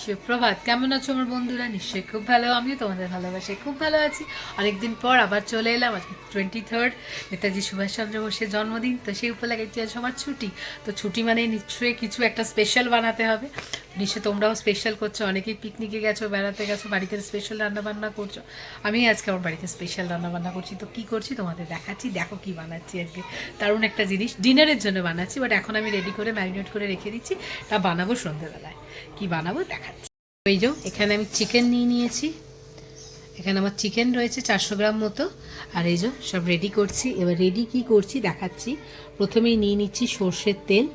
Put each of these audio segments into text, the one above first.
সুপ্রভাত। কেমন আছো আমার বন্ধুরা? নিশ্চয়ই খুব ভালো। আমিও তোমাদের ভালোবাসায় খুব ভালো আছি। অনেকদিন পর আবার চলে এলাম। আজকে 23rd নেতাজি সুভাষচন্দ্র বোসের জন্মদিন, তো সেই উপলক্ষে আজ আমার ছুটি। তো ছুটি মানে নিশ্চয়ই কিছু একটা স্পেশাল বানাতে হবে। নিশ্চয়ই তোমরাও স্পেশাল করছো, অনেকেই পিকনিকে গেছো, বেড়াতে গেছো, বাড়িতে স্পেশাল রান্নাবান্না করছো। আমি আজকে আমার বাড়িতে স্পেশাল রান্নাবান্না করছি। তো কী করছি তোমাদের দেখাচ্ছি। দেখো কি বানাচ্ছি আজকে। দারুণ একটা জিনিস ডিনারের জন্য বানাচ্ছি, বাট এখন আমি রেডি করে ম্যারিনেট করে রেখে দিচ্ছি। তা বানাবো সন্ধ্যেবেলায়। কি বানাবো দেখাচ্ছি। এই যে এখানে আমি চিকেন নিয়ে নিয়েছি। এখানে আমার চিকেন রয়েছে 400 গ্রাম মতো। আর এই যে সব রেডি করছি। এবার রেডি কি করছি দেখাচ্ছি। প্রথমেই নিয়ে নিচ্ছি সর্ষের তেল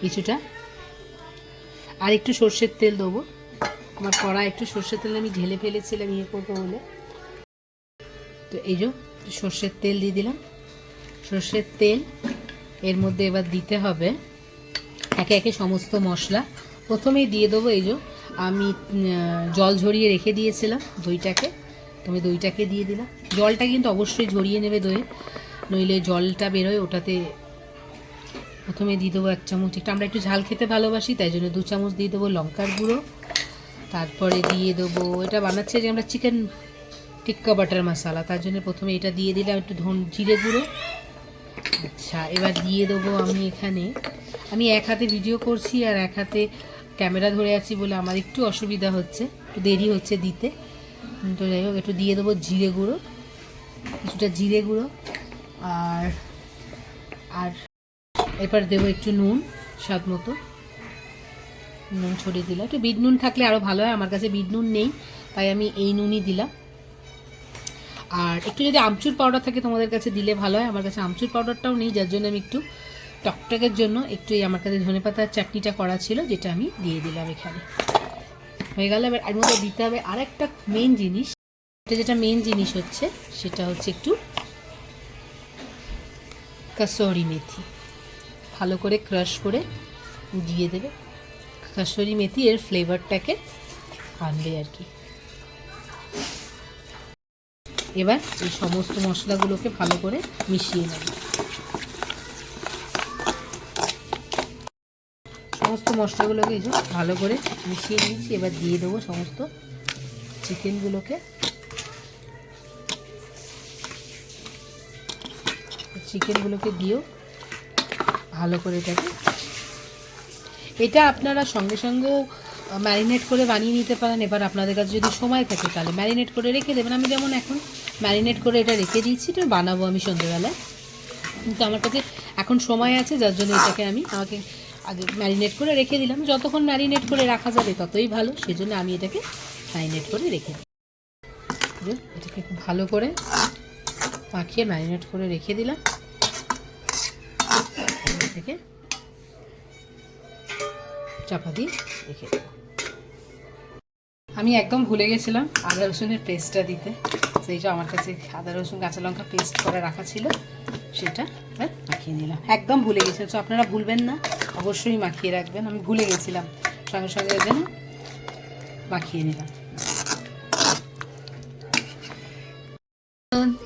কিছুটা, আর একটু সর্ষের তেল দেবো। আমার কড়া একটু সর্ষের তেল আমি ঢেলে ফেলেছিলাম ইয়ে করবো বলে। তো এই যে সর্ষের তেল দিয়ে দিলাম। সর্ষের তেল এর মধ্যে এবার দিতে হবে একে একে সমস্ত মশলা। প্রথমেই দিয়ে দেবো এই যে আমি জল ঝরিয়ে রেখে দিয়েছিলাম দইটাকে। তুমি দইটাকে দিয়ে দিলাম। জলটা কিন্তু অবশ্যই ঝরিয়ে নেবে দইয়ে, নইলে জলটা বেরোয় ওটাতে। প্রথমে দিয়ে দেবো 1 চামচ, একটু আমরা একটু ঝাল খেতে ভালোবাসি তাই জন্য 2 চামচ দিয়ে দেবো লঙ্কার গুঁড়ো। তারপরে দিয়ে দেবো, এটা বানাচ্ছে যে আমরা চিকেন টিক্কা বাটার মশলা, তার জন্য প্রথমে এটা দিয়ে দিলাম একটু জিরে গুঁড়ো। আচ্ছা, এবার দিয়ে দেবো আমি এখানে, আমি এক হাতে ভিডিও করছি আর এক হাতে ক্যামেরা ধরে আছি বলে আমার একটু অসুবিধা হচ্ছে, একটু দেরি হচ্ছে দিতে। তো যাই হোক, একটু দিয়ে দেবো জিরে গুঁড়ো, কিছুটা জিরে গুঁড়ো। আর আর এবার দেবো একটু নুন, স্বাদ মতো নুন ছড়িয়ে দিলাম। একটু বিট নুন থাকলে আরও ভালো হয়, আমার কাছে বিট নুন নেই তাই আমি এই নুনই দিলাম। আর একটু যদি আমচুর পাউডার থাকে তোমাদের কাছে দিলে ভালো হয়, আমার কাছে আমচুর পাউডারটাও নেই, যার জন্য আমি একটু টকটকের জন্য একটু আমার কাছে ধনেপাতার চাটনিটা করা ছিল, যেটা আমি দিয়ে দিলাম এখানে। হয়ে গেল। এবার এর মধ্যে দিতে হবে আরেকটা মেন জিনিস। এটা যেটা মেন জিনিস হচ্ছে সেটা হচ্ছে একটু কাসুরি মেথি, ভালো করে ক্রাশ করে দিয়ে দেবে। কাসুরি মেথি এর ফ্লেভারটাকে আনবে আর কি। এবার এই সমস্ত মশলাগুলোকে ভালো করে মিশিয়ে নেব। সমস্ত মশলাগুলোকে এই যে ভালো করে মিশিয়ে নিয়েছি। এবার দিয়ে দেবো সমস্ত চিকেনগুলোকে। চিকেনগুলোকে দিয়েও ভালো করে এটা আপনারা সঙ্গে সঙ্গেও ম্যারিনেট করে বানিয়ে নিতে পারেন। এবার আপনাদের কাছে যদি সময় থাকে তাহলে ম্যারিনেট করে রেখে দেবেন। আমি যেমন এখন ম্যারিনেট করে এটা রেখে দিয়েছি, তো বানাবো আমি সন্ধ্যেবেলায়, কিন্তু আমার কাছে এখন সময় আছে যার জন্য এটাকে আমাকে আগে ম্যারিনেট করে রেখে দিলাম। যতক্ষণ ম্যারিনেট করে রাখা যাবে ততই ভালো, সেই জন্য আমি এটাকে ম্যারিনেট করে রেখে দিই। এটাকে খুব ভালো করে মাখিয়ে ম্যারিনেট করে রেখে দিলাম। এটাকে চাপা দিয়ে রেখে দেবো। আমি একদম ভুলে গেছিলাম আদা রসুনের পেস্টটা দিতে। সেইটা আমার কাছে আদা রসুন কাঁচা লঙ্কা পেস্ট করে রাখা ছিল, সেটা মাখিয়ে নিলাম। একদম ভুলে গেছিলাম, তো আপনারা ভুলবেন না, অবশ্যই মাখিয়ে রাখবেন। আমি ভুলে গেছিলাম, সঙ্গে সঙ্গে যেন মাখিয়ে নিলাম।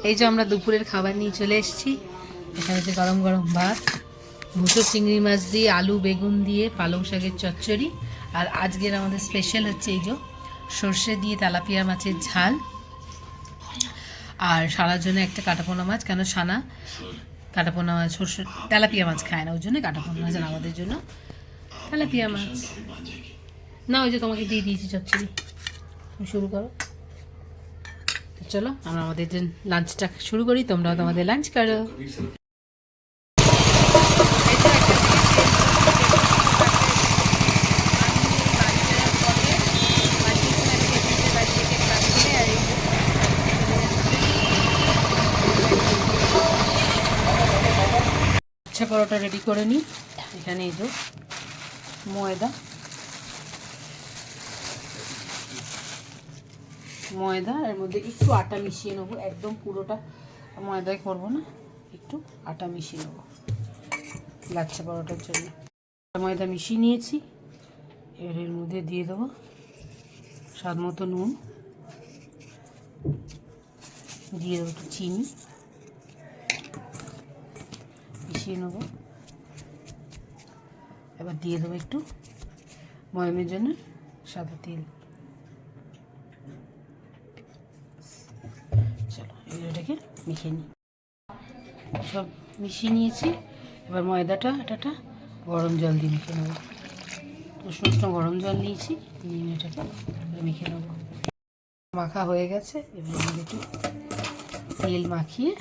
এই যে আমরা দুপুরের খাবার নিয়ে চলে এসেছি। এখানে যে গরম গরম ভাত, ভুটো চিংড়ি মাছ দিয়ে, আলু বেগুন দিয়ে, পালং শাকের চচ্চড়ি। আর আজকের আমাদের স্পেশাল হচ্ছে এই যে সর্ষে দিয়ে তেলাপিয়া মাছের ঝাল। আর সানার জন্য একটা কাটাপোনা মাছ, কেন সানা কাটাপোনা মাছ সর্ষে তেলাপিয়া মাছ খায় না, ওই জন্য কাটাপোনা মাছ। আর আমাদের জন্য তেলাপিয়া মাছ। না, ওই যে তোমাকে দিয়ে দিয়েছি চচ্চড়ি, তুমি শুরু করো। চলো আমরা আমাদের লাঞ্চটা শুরু করি, তোমরাও তোমাদের লাঞ্চ করো। আচ্ছা, পরোটা রেডি করে নিই। এখানে এই যে ময়দা এর মধ্যে একটু আটা মিশিয়ে নেবো, একদম পুরোটা ময়দায় করবো না, একটু আটা মিশিয়ে নেবো লাচ্ছা পরোটার জন্য। ময়দা মিশিয়ে নিয়েছি। এর মধ্যে দিয়ে দেবো স্বাদ মতো নুন, দিয়ে দেবো একটু চিনি, মিশিয়ে নেবো। এবার দিয়ে দেবো একটু ময়মের জন্য সাদা তেল। চলো এটাকে মিশিয়ে নিই। সব মিশিয়ে নিয়েছি। এবার ময়দাটা এটা গরম জল দিয়ে মেখে নেবো। উষ্ণ গরম জল নিয়েছি, নিয়ে এটাকে মেখে নেবো। মাখা হয়ে গেছে। এবার একটু তেল মাখিয়ে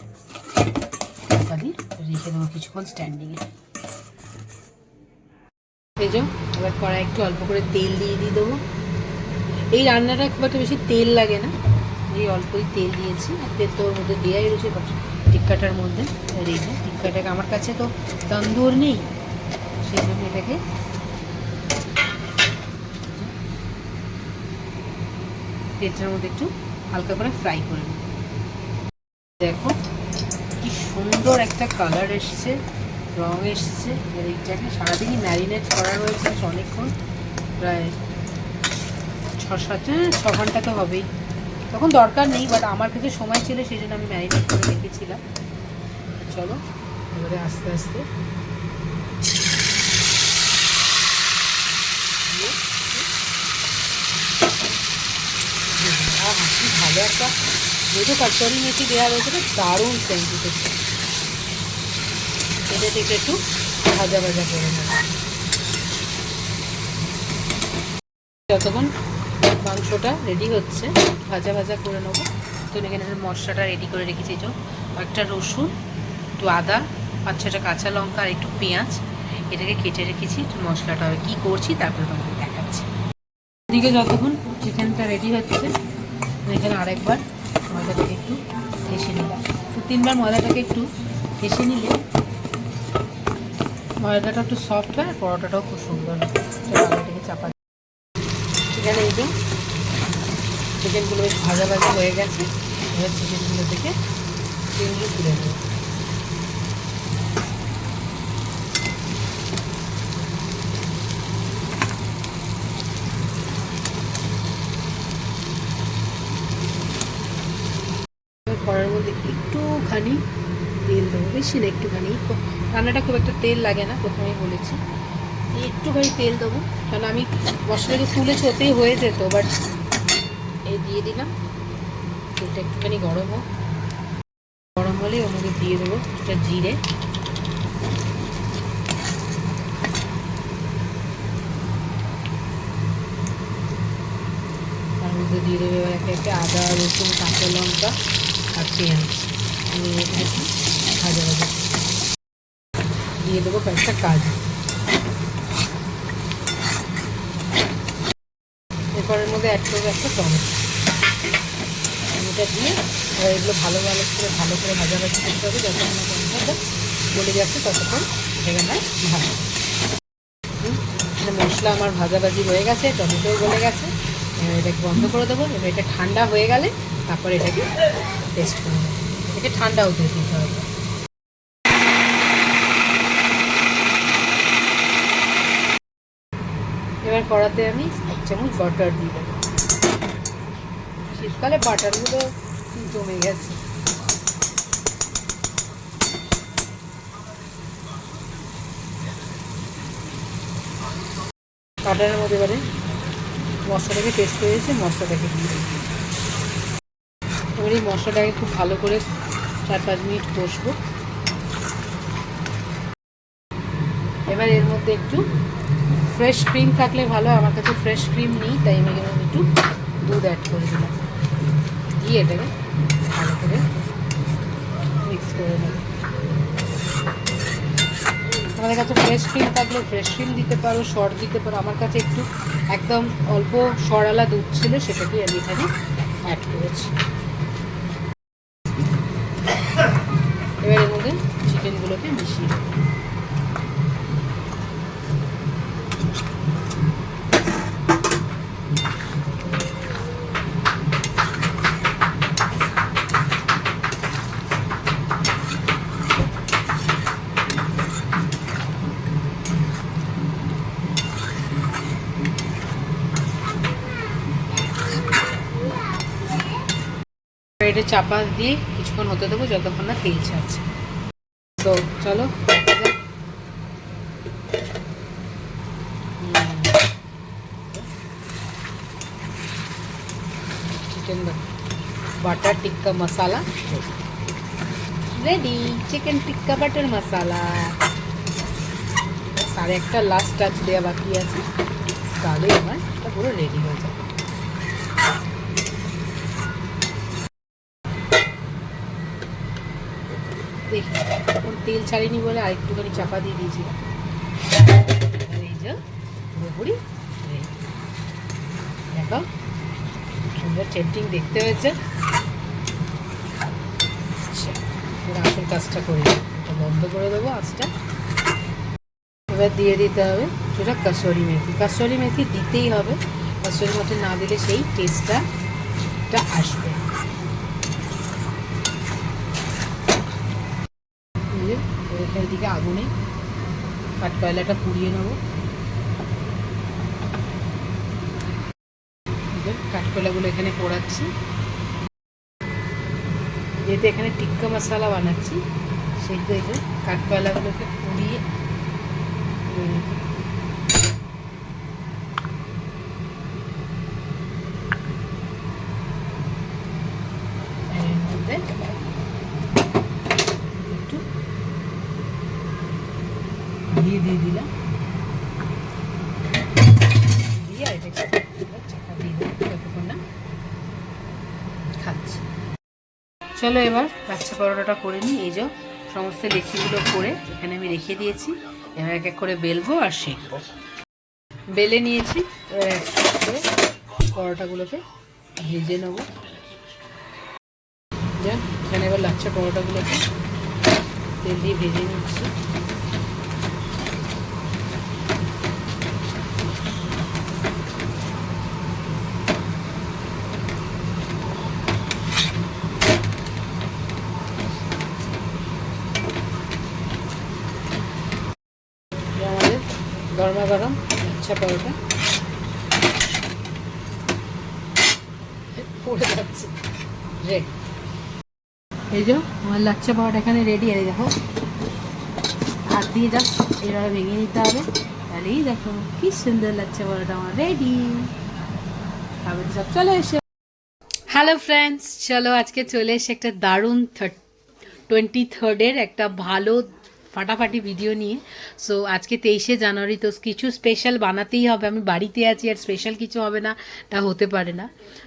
ঢাকা দিয়ে রেখে দেবো কিছুক্ষণ স্ট্যান্ডিংয়ে। ভেজো। এবার কড়াই একটু অল্প করে তেল দিয়ে দেবো। এই রান্নাটা খুব একটা বেশি তেল লাগে না, এই অল্পই তেল দিয়েছি। আর তেল তো ওর মধ্যে দেওয়াই রয়েছে টিক্কাটার মধ্যে। আর এই যে টিক্কাটাকে, আমার কাছে তো তন্দুর নেই, সেই জন্য এটাকে তেলটার মধ্যে একটু হালকা করে ফ্রাই করে নেব। দেখো কি সুন্দর একটা কালার এসছে, রং এসছে। এবার এইটাকে সারাদিনই ম্যারিনেট করা রয়েছে অনেকক্ষণ, প্রায় 6 ঘন্টা তো হবেই। তখন দরকার নেই, বাট আমার কাছে সময় ছিল সেই জন্য আমি ম্যারিনেট করে রেখেছিলাম। চলো এবারে আস্তে আস্তে কি ভালো একটা, যেহেতু কচুরি মেথি দেওয়া রয়েছে না, দারুণ সেন্ট উঠেছে। এটা থেকে একটু ভাজা ভাজা করে নেব। যতক্ষণ মাংসটা রেডি হচ্ছে ভাজা ভাজা করে নেবো। তো এখানে মশলাটা রেডি করে রেখেছি, তো একটা রসুন, একটু আদা, 5-6টা কাঁচা লঙ্কা আর একটু পেঁয়াজ, এটাকে কেটে রেখেছি। একটু মশলাটা কী করছি তারপরে তোমাকে দেখাচ্ছি। এদিকে যতক্ষণ চিকেনটা রেডি হচ্ছে, এখানে আরেকবার ময়দাটাকে একটু ঘেঁষে নিলাম। 2-3 বার ময়দাটাকে একটু ঘেঁষে নিলে ময়দাটা একটু সফট হয়, পরোটাটাও খুব সুন্দর হয়। ময়দাটাকে চাপা, এখানে এই যে চিকেনগুলো বেশ ভাজা ভাজা হয়ে গেছে। এবার চিকেনগুলো থেকে চিকেনগুলো তুলে নেব। কড়াইয়ের মধ্যে একটুখানি তেল দেবো, বেশি না, একটুখানি। রান্নাটা খুব একটা তেল লাগে না, প্রথমেই বলেছি। একটুখানি তেল দেবো, কারণ আমি মশলাটা তুলেছি, ওতেই হয়ে যেত, বাট এই দিয়ে দিলাম। তেলটা একটুখানি গরম হোক, গরম হলে ওর মধ্যে দিয়ে দেবো একটা জিরে, তার মধ্যে দিয়ে দেবো একে আদা, রসুন, কাঁচা লঙ্কা আর পেঁয়াজ। ভাজা ভাজা দিয়ে দেবো কয়েকটা কাজু। এরপরের মধ্যে অ্যাড করবো একটা টমেটো। টমেটোটা দিয়ে এবার এগুলো ভালো করে ভাজাভাজি করতে হবে। যতক্ষণ না টমেটোটা গলে যাচ্ছে ততক্ষণ এখানে ভাজা। মশলা আমার ভাজাভাজি হয়ে গেছে, টমেটোও গলে গেছে। এবার এটাকে বন্ধ করে দেবো। এবার এটা ঠান্ডা হয়ে গেলে তারপরে এটাকে টেস্ট করে দেবো। এটাকে ঠান্ডা হতে দিতে হবে। এবার কড়াতে আমি 1 চামচ বাটার দিয়ে দেবো। শীতকালে বাটারগুলো জমে গেছে। বাটারের মধ্যে এবারে মশলাটাকে টেস্ট হয়েছে, মশলাটাকে দিয়ে দেবো। এবার এই মশলাটাকে খুব ভালো করে 4-5 মিনিট কষবো। এবার এর মধ্যে একটু ফ্রেশ ক্রিম থাকলে ভালো, আমার কাছে ফ্রেশ ক্রিম নেই, তাই আমি এখানে একটু দুধ অ্যাড করে দিলাম। দিয়ে এটাকে ভালো করে মিক্স করে নেব। আমাদের কাছে ফ্রেশ ক্রিম থাকলে ফ্রেশ ক্রিম দিতে পারো, সর দিতে পারো। আমার কাছে একটু একদম অল্প সরালা দুধ ছিল, সেটাকে আমি এখানে অ্যাড করেছি। এবার এর মধ্যে চিকেনগুলোকে মিশিয়ে দেবো। এটা চাপা দিয়ে কিছুক্ষণ হতে দেবো, যতক্ষণ না তেল ছাড়ছে। তো চলো দেখা যাক। চিকেন বাটার টিক্কা মশালা রেডি। চিকেন টিক্কা বাটার মশালা 1:30 লাস্ট টাচ দেওয়া বাকি আছে, তাহলে আমার এটা পুরো রেডি হয়ে যাবে। দেখি এখন তেল ছাড়িনি বলে আরেকটুখানি চাপা দিয়ে দিয়েছিলাম। এই যে পুরোপুরি দেখো সুন্দর টেম্পটিং দেখতে হয়েছে। আসল কাজটা করে এটা বন্ধ করে দেবো আঁচটা। এবার দিয়ে দিতে হবে সেটা কাসুরি মেথি। কাসুরি মেথি দিতেই হবে, কাসুরি মেথি না দিলে সেই টেস্টটা আসবে। এখানের দিকে আগুনে কাঠকয়লাটা পুড়িয়ে নেবো। কাঠকয়লাগুলো এখানে পোড়াচ্ছি, যেহেতু এখানে টিক্কা মশলা বানাচ্ছি সেই তো এই যে কাঠকয়লাগুলোকে পুড়িয়ে এর মধ্যে একটু ঘি দিয়ে দিলাম, দিয়ে এটাকে চাকা দিয়ে দিলাম যতক্ষণ না খাচ্ছি। চলো এবার লাচ্ছা পরোটাটা করে নিই। এই যে সমস্ত লেচিগুলো করে এখানে আমি রেখে দিয়েছি, এবার এক এক করে বেলবো আর শেখবো। বেলে নিয়েছি, এবার এক এক করে পরোটাগুলোকে ভেজে নেবো। যা এখানে এবার লাচ্ছা পরোটাগুলোকে তেল দিয়ে ভেজে নিচ্ছি। আমাদের গরমা গরম লাচ্ছা পরোটা পড়ে যাচ্ছে রেডি। এই যে আমার লাচ্ছা পরোটা এখানে রেডি। আর দেখো হাত দিয়ে যা এভাবে ভেঙে নিতে হবে, তাহলেই দেখো কি সুন্দর লাচ্ছা পরোটা আমার রেডি। খাবার সব চলে এসে। হ্যালো ফ্রেন্ডস, চলো আজকে চলে এসে একটা দারুণ 23rd একটা ভালো ফাটাফাটি ভিডিও নিয়ে। সো আজকে 23শে জানুয়ারি, তো কিছু স্পেশাল বানাতেই হবে। আমি বাড়িতে আছি আর স্পেশাল কিছু হবে না তা হতে পারে না।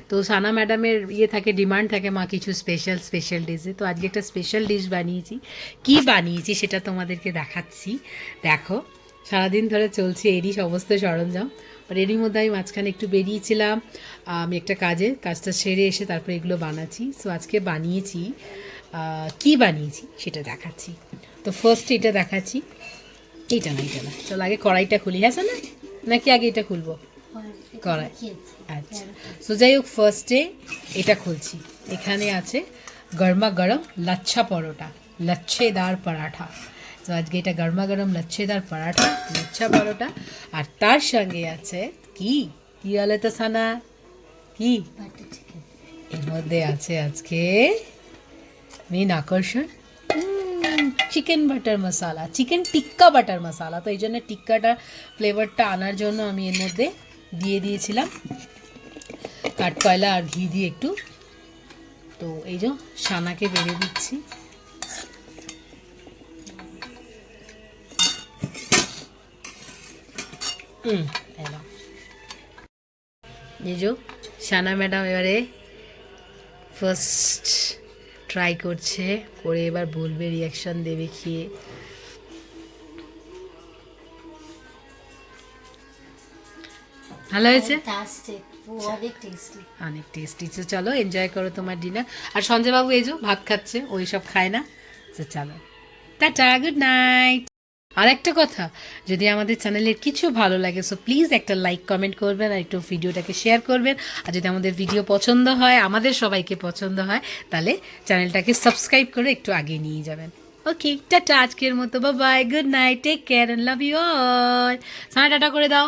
তো সানা ম্যাডামের থাকে, ডিমান্ড থাকে মা কিছু স্পেশাল ডিশে। তো আজকে একটা স্পেশাল ডিশ বানিয়েছি। কি বানিয়েছি সেটা তোমাদেরকে দেখাচ্ছি। দেখো সারাদিন ধরে চলছে এরই সমস্ত সরঞ্জাম, আর এরই মধ্যে আমি মাঝখানে একটু বেরিয়েছিলাম আমি একটা কাজটা সেরে এসে তারপরে এগুলো বানাচ্ছি। সো আজকে বানিয়েছি, কি বানিয়েছি সেটা দেখাচ্ছি। তো ফার্স্ট এটা দেখাচ্ছি, এইটা না চলো আগে কড়াইটা খুলি। হ্যাঁ না নাকি আগে এটা খুলবো? কড়াই, আচ্ছা। সো যাই হোক ফার্স্টে এটা খুলছি। এখানে আছে গরমা গরম লাচ্ছা পরোটা, লচ্ছেদার পরাঠা। তো আজকে এটা গরমা গরম লচ্ছেদার পরাঠা, লাচ্ছা পরোটা। আর তার সঙ্গে আছে কি কি বলে তো সানা, কি এর মধ্যে আছে আজকে মেন আকর্ষণ চিকেন বাটার মশালা, চিকেন টিক্কা বাটার মশালা। তো এই জন্য টিক্কাটা ফ্লেভারটা আনার জন্য আমি এর মধ্যে দিয়ে দিয়েছিলাম কাঠকয়লা আর ঘি দিয়ে একটু। তো এই যে সানাকে বেড়ে দিচ্ছি। এই যে সানা ম্যাডাম এবারে ফার্স্ট ট্রাই করছে, করে এবার বলবে, রিয়াকশন দেবে খেয়ে। ভালো হয়েছে, অনেক টেস্টি। তো চলো এনজয় করো তোমার ডিনার। আর সঞ্জয় বাবু এই যে ভাত খাচ্ছে, ওই সব খায় না। তো চলো টাটা, গুড নাইট। আর একটা কথা, যদি আমাদের চ্যানেলের কিছু ভালো লাগে সো প্লিজ একটা লাইক কমেন্ট করবেন আর একটু ভিডিওটাকে শেয়ার করবেন। আর যদি আমাদের ভিডিও পছন্দ হয়, আমাদের সবাইকে পছন্দ হয়, তাহলে চ্যানেলটাকে সাবস্ক্রাইব করে একটু আগে নিয়ে যাবেন। ওকে টাটা, আজকের মতো bye bye, good night, take care and love you all. Sana tata করে দাও।